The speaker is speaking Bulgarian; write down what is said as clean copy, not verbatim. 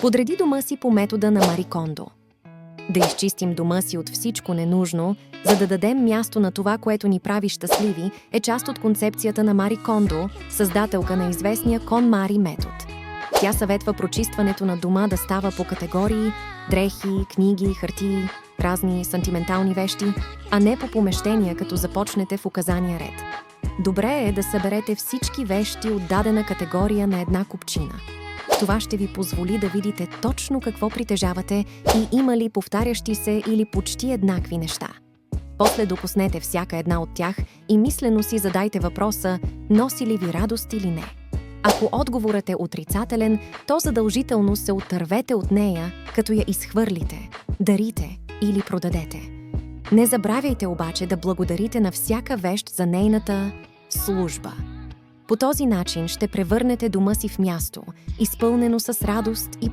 Подреди дома си по метода на Мари Кондо. Да изчистим дома си от всичко ненужно, за да дадем място на това, което ни прави щастливи, е част от концепцията на Мари Кондо, създателка на известния KonMari метод. Тя съветва прочистването на дома да става по категории – дрехи, книги, хартии, разни сантиментални вещи, а не по помещения, като започнете в указания ред. Добре е да съберете всички вещи от дадена категория на една купчина. Това ще ви позволи да видите точно какво притежавате и има ли повтарящи се или почти еднакви неща. После докоснете всяка една от тях и мислено си задайте въпроса: носи ли ви радост или не? Ако отговорът е отрицателен, то задължително се отървете от нея, като я изхвърлите, дарите или продадете. Не забравяйте обаче да благодарите на всяка вещ за нейната служба. По този начин ще превърнете дома си в място, изпълнено с радост и